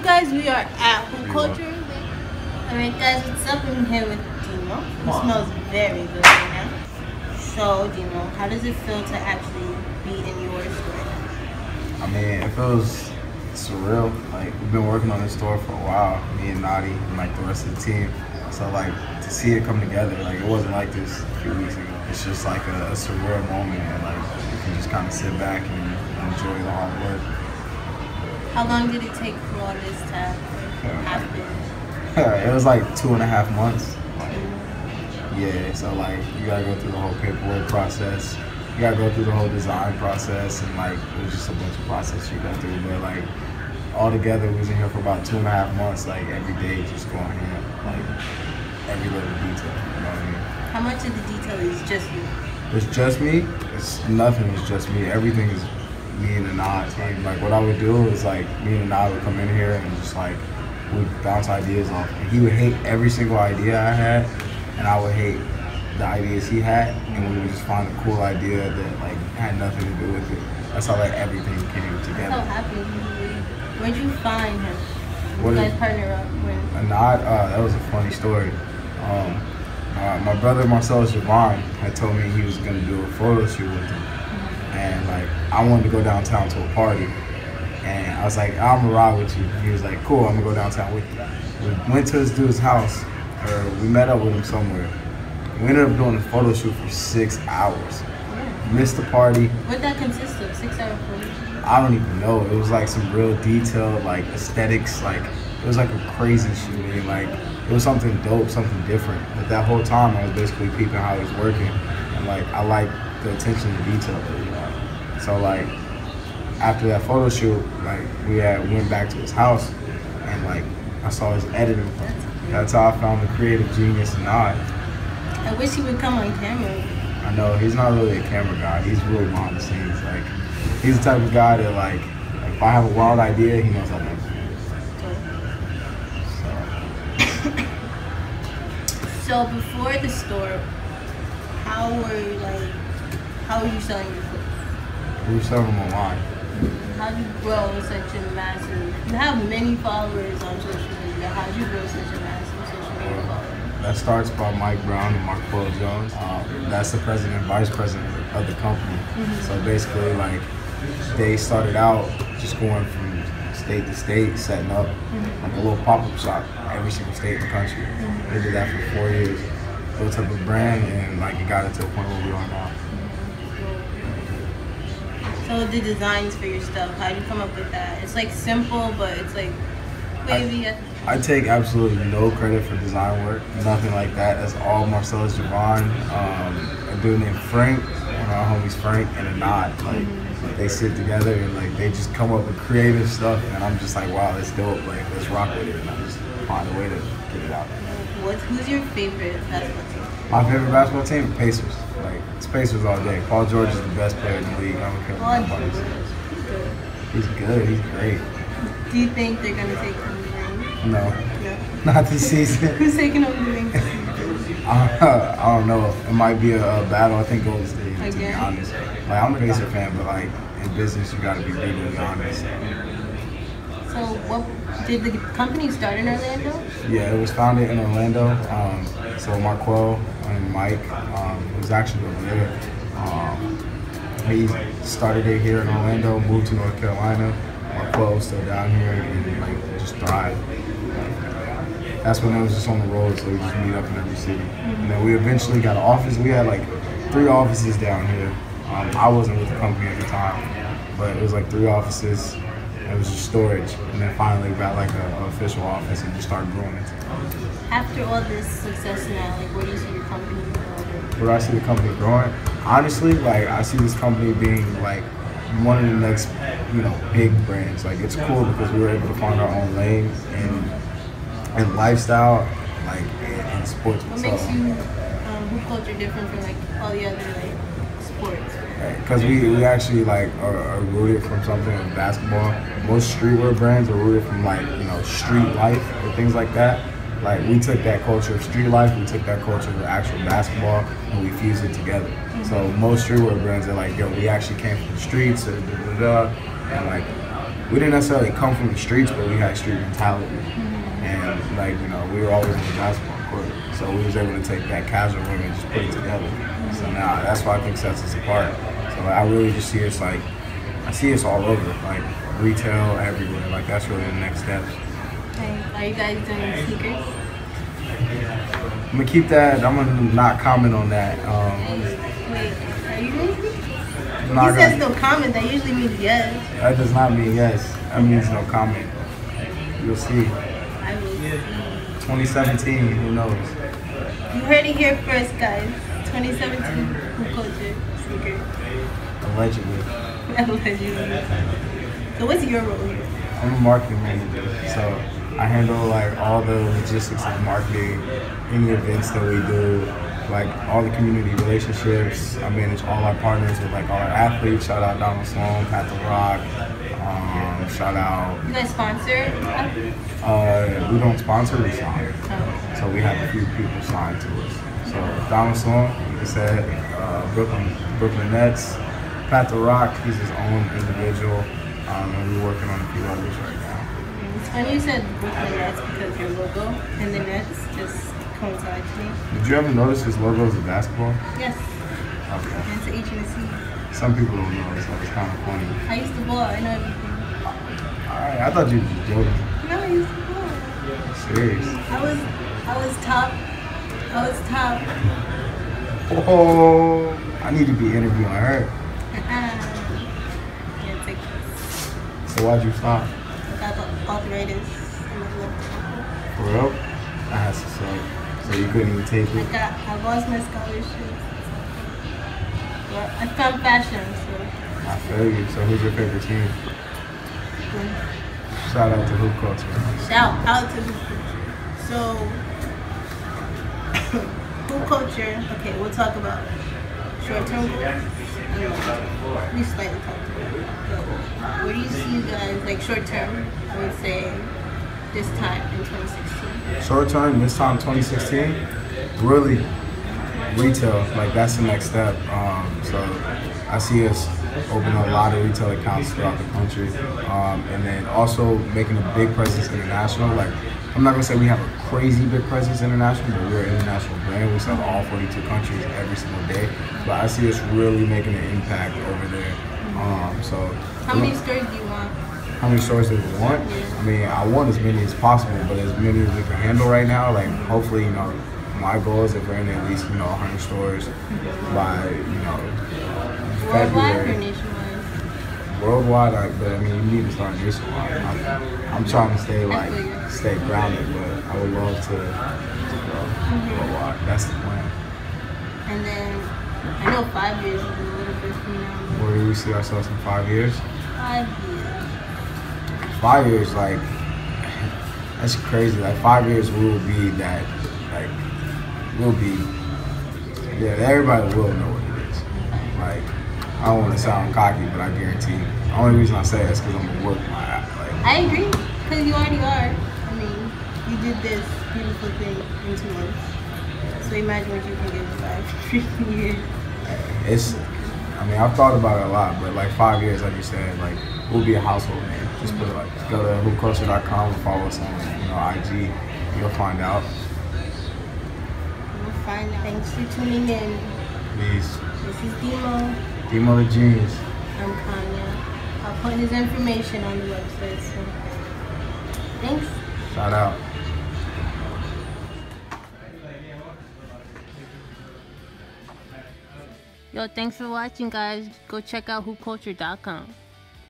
guys, we are at Who Culture. Alright guys, what's up? I'm here with Dino, who smells very good right now. So Dino, how does it feel to actually be in your store now? I mean, it feels surreal. Like, we've been working on this store for a while, me and Nadi and like the rest of the team. So like, to see it come together, like it wasn't like this a few weeks ago. It's just like a surreal moment, and like you can just kind of sit back and enjoy the hard work. How long did it take for all this to happen? It was like 2.5 months. Yeah, so like you gotta go through the whole paperwork process. You gotta go through the whole design process, and like it was just a bunch of process you go through. But like all together, we was in here for about 2.5 months, like every day, just going in, like every little detail. You know what I mean? How much of the detail is just you? It's just me. It's nothing. It's just me. Everything is me and Anad. Like what I would do is like me and Anad would come in here and just like we'd bounce ideas off. And he would hate every single idea I had, and I would hate the ideas he had, and we would just find a cool idea that like had nothing to do with it. That's how like everything came together. How happy you were. Where'd you find him? You guys partner up with? Anad, that was a funny story. My brother Marcellus Javon had told me he was gonna do a photo shoot with him, and like I wanted to go downtown to a party, and I was like, I'm gonna ride with you. And he was like, cool, I'm gonna go downtown with you. We went to this dude's house, or we met up with him somewhere. We ended up doing a photo shoot for 6 hours. Missed the party. What'd that consist of? 6-hour photo shoot? I don't even know. It was like some real detailed like aesthetics. Like it was like a crazy shooting. Like it was something dope, something different. But that whole time I was basically peeping how he was working, and like I like the attention to detail. You know? So like after that photo shoot, like we went back to his house, and like I saw his editing. That's how I found the creative genius in Nod. I wish he would come on camera. I know, he's not really a camera guy. He's really behind the scenes. Like, he's the type of guy that like if I have a wild idea, he knows how to make it. So before the store, how were you selling your clothes? We were selling them online. How did you grow such a massive? You have many followers on social media. How did you grow such a massive social media following? That starts by Mike Brown and Mark Jones. That's the president and vice president of the company. So basically, like, they started out just going from state to state, setting up like a little pop-up shop every single state in the country. They did that for 4 years, built up a brand, and like it got it to a point where we are now. So the designs for your stuff, how did you come up with that? It's like simple, but it's like wavy. I take absolutely no credit for design work, nothing like that. That's all Marcellus Javon, a dude named Frank, one of our homies Frank, and Anad. Like they sit together and like they just come up with creative stuff, and I'm just like, wow, that's dope. Like let's rock with it, and I just find a way to get it out. Who's your favorite basketball team? My favorite basketball team, Pacers. Like it's Pacers all day. Paul George is the best player in the league. I don't care what anybody says. He's good. He's great. Do you think they're gonna take home the ring? No, not this season. Who's taking home the ring this season? I don't know. It might be a battle. I think Golden State, to be honest. Like I'm a Pacer fan, but like in business, you got to be brutally honest. So, what did the company start in Orlando? Yeah, it was founded in Orlando. So Marquel and Mike was actually over there. He started it here in Orlando, moved to North Carolina. Marquel was still down here and like just thrived. That's when it was just on the road, so we just meet up in every city. And then we eventually got an office. We had like 3 offices down here. I wasn't with the company at the time, but it was like 3 offices. It was just storage, and then finally we got like an official office and just started growing it. After all this success now, like where do you see your company growing? Where do I see the company growing? Honestly, like I see this company being like one of the next, big brands. Like it's cool because we were able to find our own lane and lifestyle, like and sports. What makes you Who Culture different from like all the other like sports? Because we actually like are rooted from something like basketball. Most streetwear brands are rooted from like street life or things like that. Like we took that culture of street life, we took that culture of actual basketball, and we fused it together. So most streetwear brands are like, yo, we actually came from the streets, and like we didn't necessarily come from the streets, but we had street mentality. And like, you know, we were always in the basketball court. So we was able to take that casual room and just put it together. So now that's why I think sets us apart. So like, I really just see us like, I see us all over, like retail, everywhere. Like that's really the next step. Okay. Are you guys doing sneakers? I'm gonna keep that, I'm gonna not comment on that. Wait, are you doing sneakers? He says no comment, that usually means yes. That does not mean yes. That means no comment. You'll see. I will see. 2017, who knows? You heard it here first, guys. 2017, Who Culture sneakers. Allegedly. Allegedly. So what's your role here? I'm a marketing manager, so I handle like all the logistics of marketing, any events that we do, like all the community relationships. I manage all our partners with like all our athletes. Shout out Donald Sloan, Pat the Rock. Shout out. You guys sponsor? We don't sponsor, we sign. Oh. So we have a few people signed to us. So Donald Sloan, like I said, Brooklyn Nets. Pat the Rock, he's his own individual. And we're working on a few others right now. It's funny you said Brooklyn Nets because your logo and the Nets just coincide to me. Did you ever notice his logo is a basketball? Yes. Okay. And it's an H and a C. Some people don't know, so it's kind of funny. I used to ball, I know everything. Alright, I thought you were just joking. No, I used to ball. Serious. I was top. Oh, I need to be interviewing her. Yeah, take this. So why'd you stop? I got arthritis in my left ankle. For real? I had to suck. So you couldn't even take it? I lost my scholarship. Well, I found fashion, so. I feel you. So who's your favorite team? Shout out to Hoop Culture. Shout out to Hoop Culture. So, Hoop Culture, okay, we'll talk about short-term goals. We slightly talked about it. But where do you see you guys, like short-term, I would say, this time in 2016? Short-term, this time 2016? Really retail, like that's the next step. So I see us open a lot of retail accounts throughout the country, and then also making a big presence international. Like I'm not gonna say we have a crazy big presence international, but we're an international brand. We sell to all 42 countries every single day. But I see us really making an impact over there. So how many stores do you want? How many stores do we want? I mean, I want as many as possible, but as many as we can handle right now. Like hopefully, you know, my goal is if we're in at least, you know, 100 stores by, you know, Worldwide February. or nationwide? Worldwide, but I mean, you need to start nationwide. I'm trying to stay grounded, but I would love to go worldwide. That's the plan. And then, I know 5 years is a little bit from now. Where do we see ourselves in 5 years? 5 years. 5 years, like, that's crazy. Like 5 years we will be that, like, everybody will know what it is. Like, I don't want to sound cocky, but I guarantee the only reason I say that is because I'm going to work my ass. Like, I agree, because you already are. I mean, you did this beautiful thing in 2 months. So imagine what you can get in 5 years. I mean, I've thought about it a lot, but like 5 years, like you said, like we'll be a household name. Just put it like, go to hoopculture.com and follow us on, you know, IG. You'll find out. We'll find out. Thanks for tuning in. Peace. This is Demo. Demo the Genius. I'm Kanya. I'll put his information on the website. So, thanks. Shout out. Yo, thanks for watching, guys. Go check out hoopculture.com.